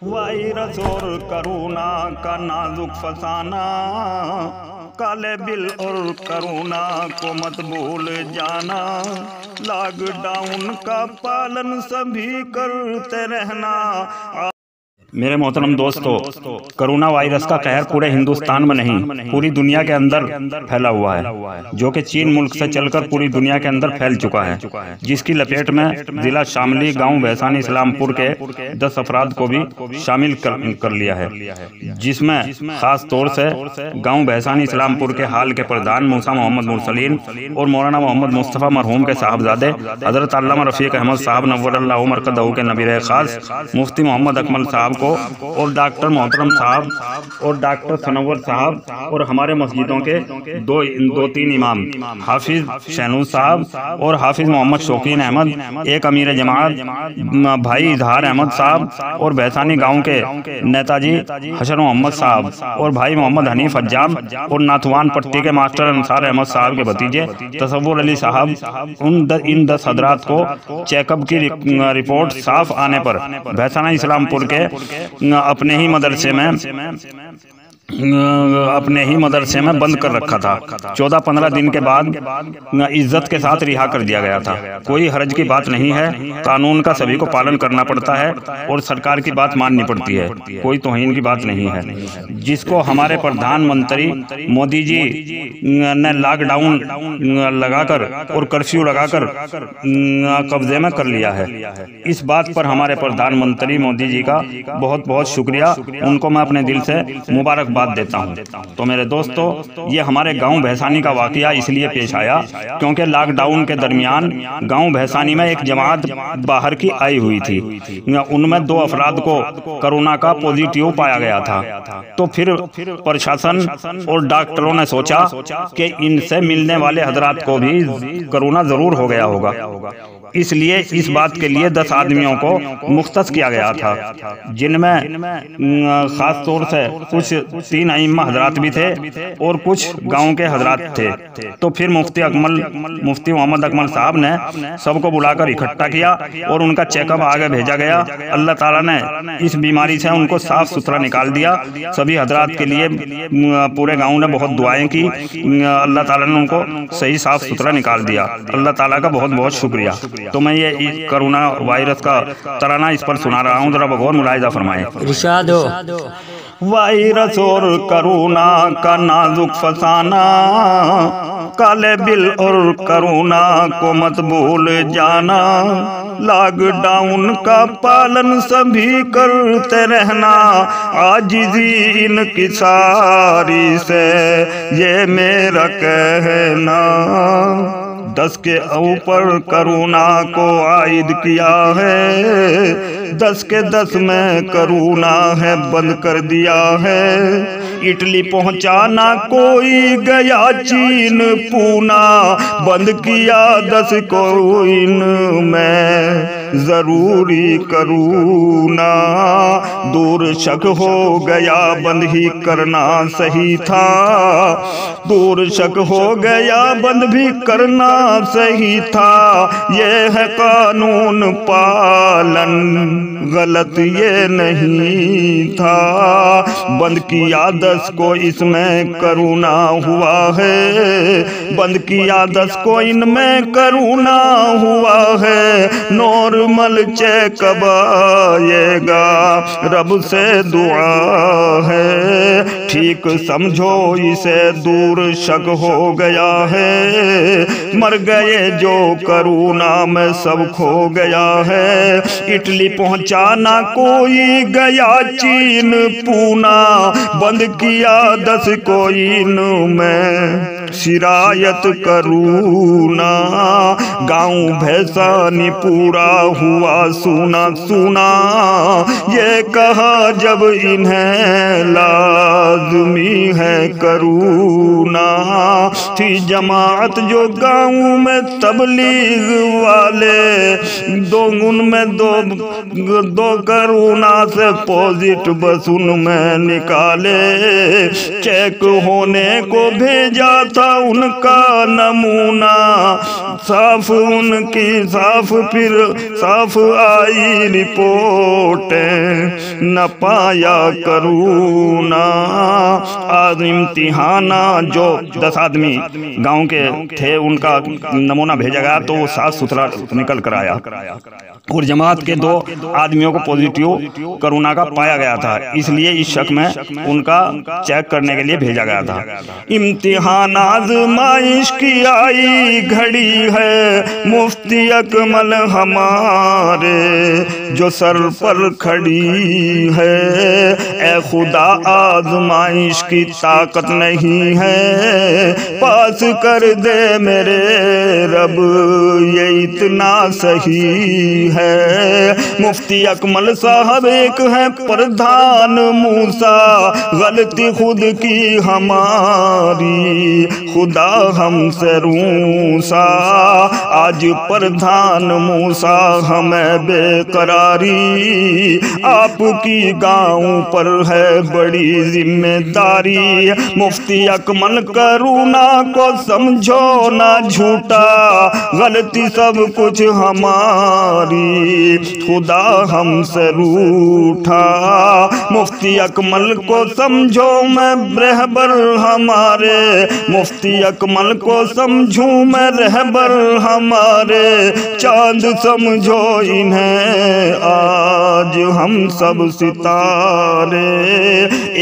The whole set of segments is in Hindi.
वायरस और कोरोना का नाजुक फसाना, काले बिल और कोरोना को मत भूल जाना। लॉकडाउन का पालन सभी करते रहना। मेरे मोहतरम दोस्तों, कोरोना वायरस का कहर पूरे हिंदुस्तान में नहीं पूरी दुनिया के अंदर फैला हुआ है, जो कि चीन मुल्क से चलकर पूरी दुनिया के अंदर फैल चुका है, जिसकी लपेट में जिला शामली, गांव भैसानी, इस्लामपुर के 10 अफराद को भी शामिल कर लिया है, जिसमें खास तौर से गांव भैसानी इस्लामपुर के हाल के प्रधान मूसा मोहम्मद मुरसलीन और मौलाना मोहम्मद मुस्तफ़ा मरहूम के साहबजादे हज़रत अल्लामा रफ़ीक अहमद साहब नव्वरल्लाहु उमर कदहू के नबीर खास मुफ्ती मोहम्मद अकमल साहब को और डॉक्टर मोहतरम साहब और डॉक्टर सनवर साहब और हमारे मस्जिदों के दो तीन इमाम हाफिज शहनूज साहब और हाफिज मोहम्मद शौकीन अहमद, एक अमीर जमात भाई इजहार अहमद साहब और भैसानी गांव के नेताजी हसन मोहम्मद साहब और भाई मोहम्मद हनीफ अज्जाम और नाथवान पट्टी के मास्टर अंसार अहमद साहब के भतीजे तसव्वुर अली साहब, इन 10 हजरात को चेकअप की रिपोर्ट साफ आने पर भैसाना इस्लामपुर के अपने ही मदरसे में बंद कर रखा था। 14-15 दिन के बाद इज्जत के साथ रिहा कर दिया गया था। कोई हर्ज की बात नहीं है, कानून का सभी को पालन करना पड़ता है और सरकार की बात माननी पड़ती है, कोई तौहीन की बात नहीं है, जिसको हमारे प्रधानमंत्री मोदी जी ने लॉकडाउन लगाकर और कर्फ्यू लगाकर कब्जे में कर लिया है। इस बात पर हमारे प्रधानमंत्री मोदी जी का बहुत बहुत शुक्रिया, उनको मैं अपने दिल से मुबारकबाद देता हूं। तो मेरे दोस्तों, ये हमारे गांव भैसानी का वाकया इसलिए पेश आया क्योंकि लॉकडाउन के दरमियान गांव भैसानी में एक जमात बाहर की आई हुई थी। उनमें 2 अफराद को कोरोना का पॉजिटिव पाया गया था। तो फिर प्रशासन और डॉक्टरों ने सोचा कि इनसे मिलने वाले हजरात को भी कोरोना जरूर हो गया होगा, इसलिए इस बात के लिए 10 आदमियों को मुख्तस किया गया था, जिनमें खास तौर से कुछ 3 अइम्मा हजरात भी थे और कुछ गांव के हजरात थे। तो फिर मुफ्ती मोहम्मद अकमल साहब ने सबको बुलाकर इकट्ठा किया और उनका चेकअप आगे भेजा गया। अल्लाह ताला ने इस बीमारी से उनको साफ सुथरा निकाल दिया। सभी हजरात के लिए पूरे गाँव ने बहुत दुआएं की, अल्लाह ताला ने उनको सही साफ सुथरा निकाल दिया। अल्लाह ताला का बहुत बहुत शुक्रिया। तो मैं ये कोरोना वायरस का तराना इस पर सुना रहा हूँ, जरा बगौर मुलाहिजा फरमाएं। इरशाद हो। वायरस और कोरोना का नाजुक फसाना, काले बिल और कोरोना को मत भूल जाना। लॉकडाउन का पालन सभी करते रहना। आजिज़ी इनकी सारी से ये मेरा कहना। 10 के ऊपर कोरोना को आयद किया है, 10 के 10 में कोरोना है बंद कर दिया है। इटली पहुंचाना कोई गया चीन पूना, बंद किया 10 को इनमें जरूरी कोरोना। दूर शक हो गया बंद ही करना सही था, दूर शक हो गया बंद भी करना सही था। ये है कानून पालन, गलत ये नहीं था। बंद किया 10 को इसमें कोरोना हुआ है, बंद किया 10 को इनमें कोरोना हुआ है। नॉर्मल चेकअप आएगा, रब से दुआ है। ठीक समझो इसे, दूर शक हो गया है। मर गए जो कोरोना में सब खो गया है। इटली पहुंचाना कोई गया चीन पूना, बंद किया 10 को इनमें शिरायत कोरोना। गाँव भैसानी पूरा हुआ सुना सुना, ये कहा जब इन्हें लाजमी है कोरोना। थी जमात जो गाँव में तबलीग वाले, उनमें दो कोरोना से पॉजिटिव बस उनमें निकाले। चेक होने को भेजा था उनका नमूना, साफ उनकी साफ फिर साफ आई रिपोर्ट, न पाया करूना। आज इम्तिहाना जो 10 आदमी गांव के थे उनका नमूना भेजा गया तो वो साफ सुथरा निकल कर आया, और जमात के 2 आदमियों को पॉजिटिव कोरोना का पाया गया था, इसलिए इस शक में उनका चेक करने के लिए भेजा गया था। इम्तिहान आज़माइश की आई घड़ी है, मुफ्ती अकमल हमारे जो सर पर खड़ी है। ए खुदा आज़माइश की ताकत नहीं है, पास कर दे मेरे रब ये इतना सही है। मुफ्ती अकमल साहब एक है प्रधान मूसा, गलती खुद की हमारी, खुदा हमसे रूसा। आज प्रधान मूसा हमें बेकरारी, आपकी गांव पर है बड़ी जिम्मेदारी। मुफ्ती अकमल करुणा को समझो ना झूठा, गलती सब कुछ हमारी, खुदा हमसे रूठा। मुफ्ती अकमल को समझो मैं रहबर हमारे, मुफ्ती अकमल को समझूं मैं रहबर हमारे। चांद समझो इन्हें आज हम सब सितारे,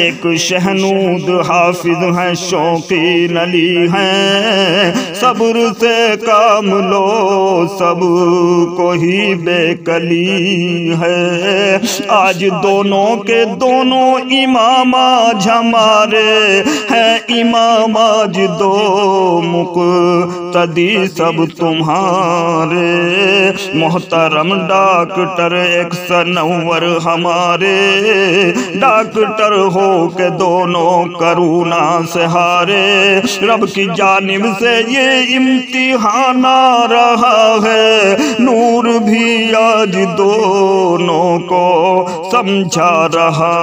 एक शहनूद हाफिज हैं शौकीन अली हैं। सब्र से काम लो सब को ही बेकली है, आज दोनों के दोनों इमाम आज हमारे हैं। इमाम आज 2 मुक़्तदी सब तुम्हारे, मोहतरम डॉक्टर 190 हमारे। डॉक्टर हो के दोनों करुणा से हारे, रब की जानिब से ये इम्तिहान आ रहा है। नूर भी आज दोनों को समझा रहा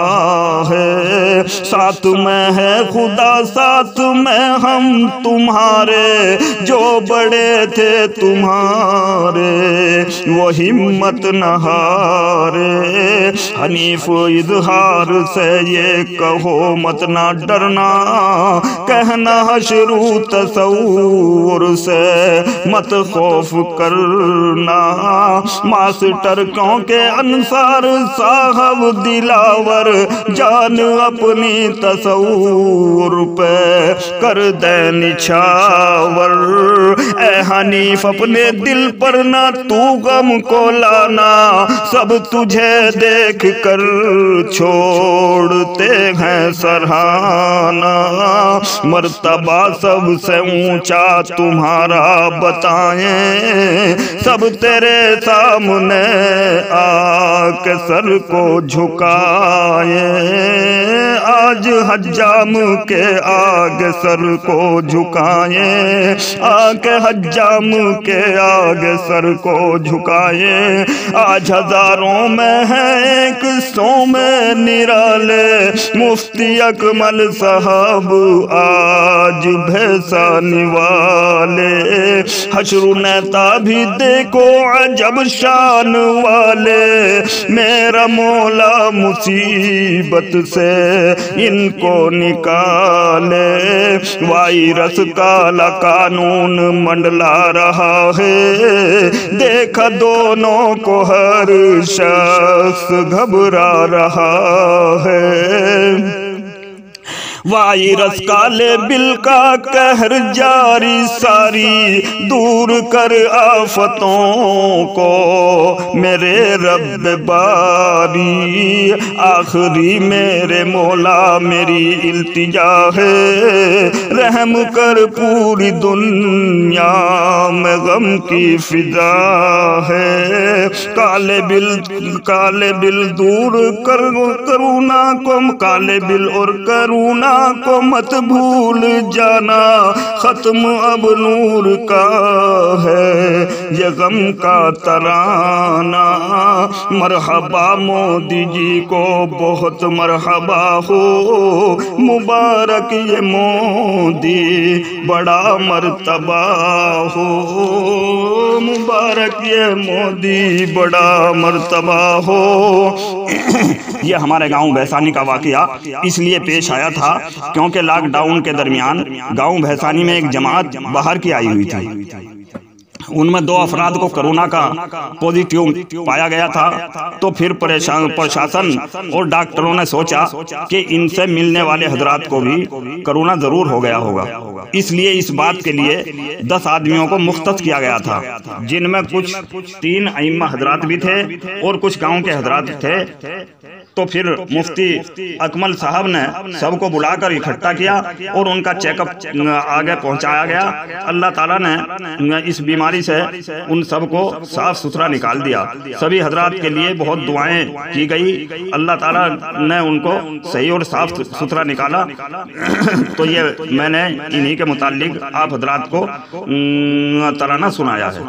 है, साथ में है खुदा साथ में हम तुम्हारे। जो बड़े थे तुम्हारे वो हिम्मत न हारे, हनीफ इजहार से ये कहो मत ना डरना, कहना हशरू तसव्वुर से मत खौफ करना। मास्टर क्योंकि अंसार साहब दिलावर, जान अपनी तसव्वुर पे कर दे निछावर। ए हनीफ अपने दिल पर ना तू गम को लाना, सब तुझे देख कर छोड़ते हैं सराहना। मर्तबा सबसे ऊंचा तुम्हारा बताएं, सब तेरे सामने आके सर को झुकाए। आज हज्जाम के आगे सर को झुकाए, आके हज्जाम के आगे सर को झुकाए। आज हजारों में है 100 में निराले, मुफ्ती अकमल साहब आज भैसानी वाले। हशरू नेता भी देखो अजब शान वाले, मेरा मौला मुसीबत से इनको निकाले। वायरस काला कानून मंडला रहा है, देखा दोनों को हर शख्स घबरा रहा है। वायरस काले बिल का कहर जारी सारी, दूर कर आफतों को मेरे रब बारी। आखिरी मेरे मौला मेरी इल्तिजा है, रहम कर पूरी दुनिया में गम की फिजा है। काले बिल दूर कर करुणा को, काले बिल और करुणा को मत भूल जाना। ख़त्म अब नूर का है ये गम का तराना। मरहबा मोदी जी को बहुत मरहबा हो, मुबारक ये मोदी बड़ा मर्तबा हो, मुबारक ये मोदी बड़ा मर्तबा हो। ये हमारे गांव भैसानी का वाकया इसलिए पेश आया था क्योंकि लॉकडाउन के दरमियान गांव भैसानी में एक जमात बाहर की आई हुई थी। उनमें 2 अफराद को कोरोना का पॉजिटिव पाया गया था। तो फिर प्रशासन और डॉक्टरों ने सोचा कि इनसे मिलने वाले हजरात को भी कोरोना जरूर हो गया होगा, इसलिए इस बात के लिए 10 आदमियों को मुख्तस किया गया था, जिनमें कुछ 3 अइम्मा हजरात भी थे और कुछ गांव के हजरात थे। तो फिर मुफ्ती अकमल साहब ने सबको बुलाकर इकट्ठा किया और उनका चेकअप आगे पहुंचाया गया। अल्लाह ताला ने इस बीमारी से उन सबको साफ सुथरा निकाल दिया। सभी हजरात के लिए बहुत दुआएं की गई, अल्लाह ताला ने उनको सही और साफ सुथरा निकाला। तो ये मैंने इन्हीं के मुतालिक आप हजरात को तराना सुनाया है।